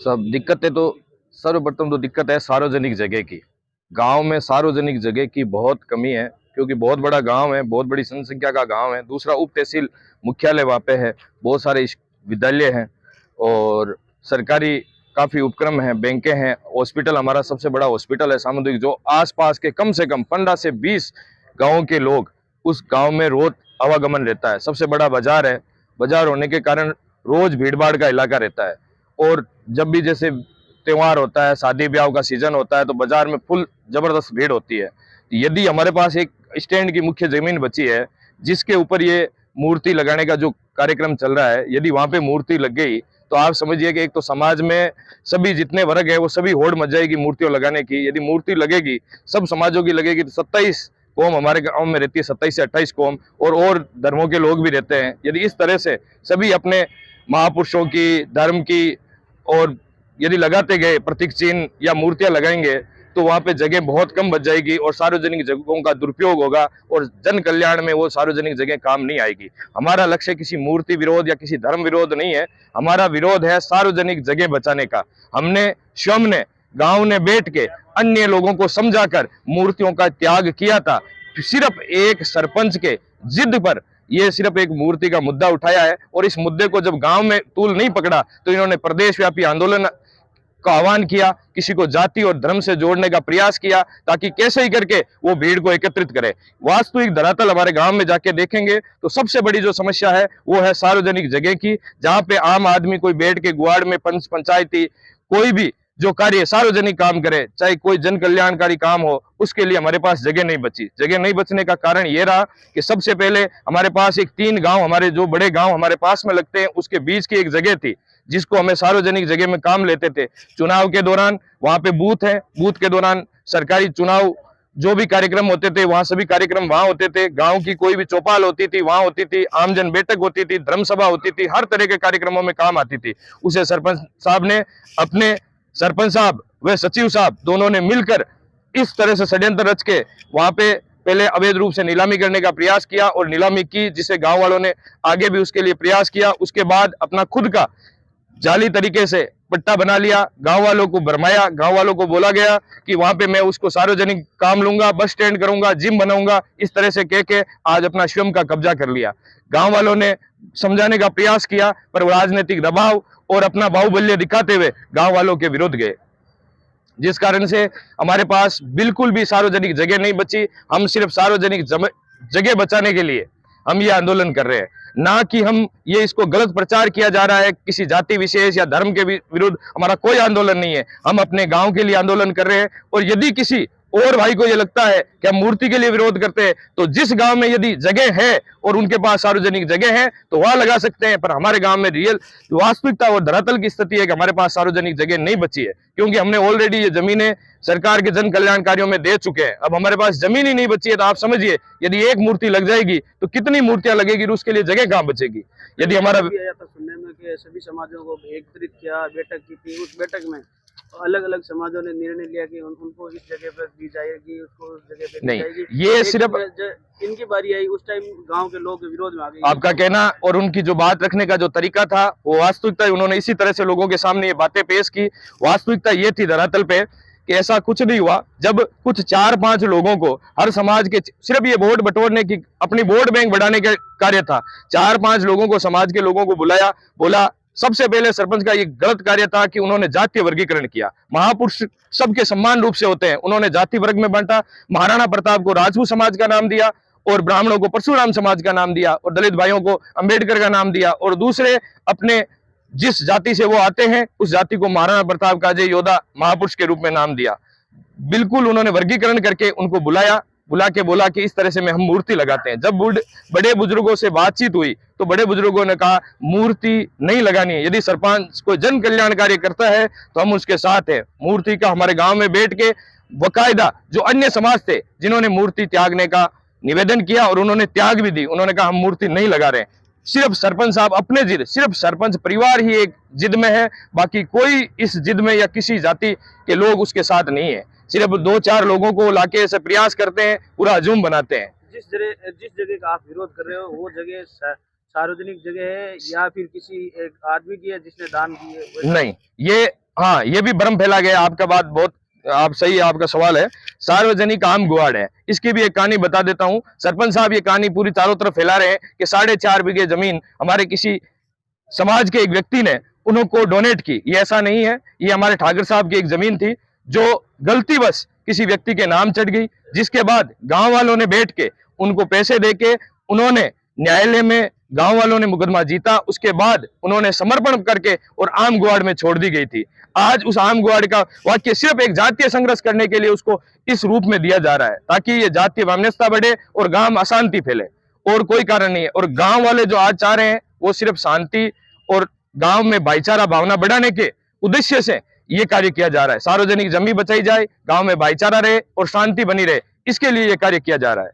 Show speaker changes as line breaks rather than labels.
सब दिक्कतें तो सर्वप्रथम तो दिक्कत है सार्वजनिक जगह की। गांव में सार्वजनिक जगह की बहुत कमी है, क्योंकि बहुत बड़ा गांव है, बहुत बड़ी जनसंख्या का गांव है। दूसरा, उप तहसील मुख्यालय वहाँ पे है, बहुत सारे विद्यालय हैं और सरकारी काफी उपक्रम हैं, बैंकें हैं, हॉस्पिटल, हमारा सबसे बड़ा हॉस्पिटल है सामुदायिक, जो आसपास के कम से कम 15 से 20 गाँव के लोग उस गांव में रोज आवागमन रहता है। सबसे बड़ा बाजार है, बाजार होने के कारण रोज भीड़ भाड़ का इलाका रहता है। और जब भी जैसे त्योहार होता है, शादी ब्याह का सीजन होता है, तो बाजार में फुल जबरदस्त भीड़ होती है। यदि हमारे पास एक स्टैंड की मुख्य जमीन बची है जिसके ऊपर ये मूर्ति लगाने का जो कार्यक्रम चल रहा है, यदि वहां पे मूर्ति लग गई तो आप समझिए कि एक तो समाज में सभी जितने वर्ग है वो सभी होड़ मच जाएगी मूर्तियों लगाने की। यदि मूर्ति लगेगी, सब समाजों की लगेगी, तो 27 कौम हमारे गांव में रहती है, 27 से 28 कौम, और धर्मों के लोग भी रहते हैं। यदि इस तरह से सभी अपने महापुरुषों की, धर्म की, और यदि लगाते गए प्रतीक चिन्ह या मूर्तियां लगाएंगे तो वहां पे जगह बहुत कम बच जाएगी और सार्वजनिक जगहों का दुरुपयोग होगा और जन कल्याण में वो सार्वजनिक जगह काम नहीं आएगी। हमारा लक्ष्य किसी मूर्ति विरोध या किसी धर्म विरोध नहीं है, हमारा विरोध है सार्वजनिक जगह बचाने का। हमने स्वयं ने गांव ने बैठ के अन्य लोगों को समझाकर मूर्तियों का त्याग किया था। सिर्फ एक सरपंच के जिद पर ये सिर्फ एक मूर्ति का मुद्दा उठाया है, और इस मुद्दे को जब गांव में तूल नहीं पकड़ा तो इन्होंने प्रदेश व्यापी आंदोलन का आह्वान किया, किसी को जाति और धर्म से जोड़ने का प्रयास किया, ताकि कैसे ही करके वो भीड़ को एकत्रित करे। वास्तविक धरातल हमारे गांव में जाके देखेंगे तो सबसे बड़ी जो समस्या है वो है सार्वजनिक जगह की, जहां पे आम आदमी कोई बैठ के गुआड़ में पंचायती कोई भी जो कार्य सार्वजनिक काम करे, चाहे कोई जन कल्याणकारी काम हो, उसके लिए हमारे पास जगह नहीं बची। जगह नहीं बचने का कारण ये रहा कि सबसे पहले हमारे पास एक 3 गांव, हमारे जो बड़े गांव हमारे पास में लगते हैं, उसके बीच की एक जगह थी जिसको हमें सार्वजनिक जगह में काम लेते थे। चुनाव के दौरान वहां पे बूथ है, बूथ के दौरान सरकारी चुनाव जो भी कार्यक्रम होते थे वहां सभी कार्यक्रम वहां होते थे। गांव की कोई भी चौपाल होती थी वहां होती थी, आमजन बैठक होती थी, धर्म सभा होती थी, हर तरह के कार्यक्रमों में काम आती थी। उसे सरपंच साहब ने अपने सरपंच साहब व सचिव साहब दोनों ने मिलकर इस तरह से षड्यंत्र रच के वहां पे पहले अवैध रूप से नीलामी करने का प्रयास किया और नीलामी की, जिसे गांव वालों ने आगे भी उसके लिए प्रयास किया। उसके बाद अपना खुद का जाली तरीके से पट्टा बना लिया, गांव वालों को भरमाया, गांव वालों को बोला गया कि वहां पे मैं उसको सार्वजनिक काम लूंगा, बस स्टैंड करूंगा, जिम बनाऊंगा, इस तरह से कह के आज अपना स्वयं का कब्जा कर लिया। गांव वालों ने समझाने का प्रयास किया पर राजनीतिक दबाव और अपना बाहुबल्य दिखाते हुए गांव वालों के विरुद्ध गए, जिस कारण से हमारे पास बिल्कुल भी सार्वजनिक जगह नहीं बची। हम सिर्फ सार्वजनिक जगह बचाने के लिए हम ये आंदोलन कर रहे हैं, ना कि हम ये इसको गलत प्रचार किया जा रहा है किसी जाति विशेष या धर्म के विरुद्ध। हमारा कोई आंदोलन नहीं है, हम अपने गांव के लिए आंदोलन कर रहे हैं। और यदि किसी और भाई को ये लगता है कि हम मूर्ति के लिए विरोध करते हैं, तो जिस गांव में यदि जगह है और उनके पास सार्वजनिक जगह है तो वहां लगा सकते हैं। पर हमारे गांव में रियल वास्तविकता और धरातल की स्थिति है कि हमारे पास सार्वजनिक जगह नहीं बची है, क्योंकि हमने ऑलरेडी ये जमीनें सरकार के जन कल्याण कार्यों में दे चुके हैं। अब हमारे पास जमीन ही नहीं बची है, तो आप समझिए यदि एक मूर्ति लग जाएगी तो कितनी मूर्तियां लगेगी, उसके लिए जगह कहां बचेगी। यदि हमारा
सुनने में कि सभी समाजों को एकत्रित किया, बैठक की थी, उस बैठक में अलग अलग समाजों ने निर्णय लिया कि उनको इस जगह पर दी जाएगी, उसको उस जगह पे दी जाएगी।
ये सिर्फ
इनकी बारी आई, उस टाइम गांव के लोग विरोध में आ गए।
आपका कहना और उनकी जो बात रखने का जो तरीका था वो वास्तविकता, उन्होंने इसी तरह से लोगों के सामने ये बातें पेश की। वास्तविकता ये थी धरातल पे कि ऐसा कुछ नहीं हुआ। जब कुछ 4-5 लोगों को हर समाज के, सिर्फ ये वोट बटोरने की, अपनी वोट बैंक बढ़ाने का कार्य था, 4-5 लोगों को, समाज के लोगों को बुलाया, बोला। सबसे पहले सरपंच का ये गलत कार्य था कि उन्होंने जातीय वर्गीकरण किया। महापुरुष सबके सम्मान रूप से होते हैं, उन्होंने जाति वर्ग में बांटा। महाराणा प्रताप को राजपूत समाज का नाम दिया और ब्राह्मणों को परशुराम समाज का नाम दिया और दलित भाइयों को अंबेडकर का नाम दिया, और दूसरे अपने जिस जाति से वो आते हैं उस जाति को महाराणा प्रताप का अजय योद्धा महापुरुष के रूप में नाम दिया। बिल्कुल उन्होंने वर्गीकरण करके उनको बुलाया, बुला के बोला कि इस तरह से में हम मूर्ति लगाते हैं। जब बड़े बुजुर्गों से बातचीत हुई तो बड़े बुजुर्गों ने कहा मूर्ति नहीं लगानी है, यदि सरपंच कोई जन कल्याण कार्य करता है तो हम उसके साथ हैं। मूर्ति का हमारे गांव में बैठ के बकायदा जो अन्य समाज थे जिन्होंने मूर्ति त्यागने का निवेदन किया और उन्होंने त्याग भी दी, उन्होंने कहा हम मूर्ति नहीं लगा रहे। सिर्फ सरपंच साहब अपने जिद, सिर्फ सरपंच परिवार ही एक जिद में है, बाकी कोई इस जिद में या किसी जाति के लोग उसके साथ नहीं है। सिर्फ 2-4 लोगों को लाके ऐसे प्रयास करते हैं, पूरा हजूम बनाते हैं।
जिस जगह का आप विरोध कर रहे हो वो जगह सार्वजनिक जगह है या फिर किसी एक आदमी की है जिसने दान दी है?
नहीं, ये हाँ, ये भी भ्रम फैला गया। आपका बात बहुत आप सही है, आपका सवाल है। सार्वजनिक आम गुआड़ है, इसकी भी एक कहानी बता देता हूँ। सरपंच साहब ये कहानी पूरी चारों तरफ फैला रहे हैं कि 4.5 बीघे जमीन हमारे किसी समाज के एक व्यक्ति ने उनको डोनेट की। ये ऐसा नहीं है, ये हमारे ठाकर साहब की एक जमीन थी जो गलतीवश किसी व्यक्ति के नाम चढ़ गई, जिसके बाद गांव वालों ने बैठ के उनको पैसे देके उन्होंने न्यायालय में गांव वालों ने मुकदमा जीता। उसके बाद उन्होंने समर्पण करके और आम गुआड़ में छोड़ दी गई थी। आज उस आम गुआड़ का वाक्य सिर्फ एक जातीय संघर्ष करने के लिए उसको इस रूप में दिया जा रहा है, ताकि ये जातीय वैमनस्यता बढ़े और गांव में अशांति फैले, और कोई कारण नहीं है। और गांव वाले जो आज चाह रहे हैं वो सिर्फ शांति और गांव में भाईचारा भावना बढ़ाने के उद्देश्य से ये कार्य किया जा रहा है। सार्वजनिक जमीन बचाई जाए, गांव में भाईचारा रहे और शांति बनी रहे, इसके लिए ये कार्य किया जा रहा है।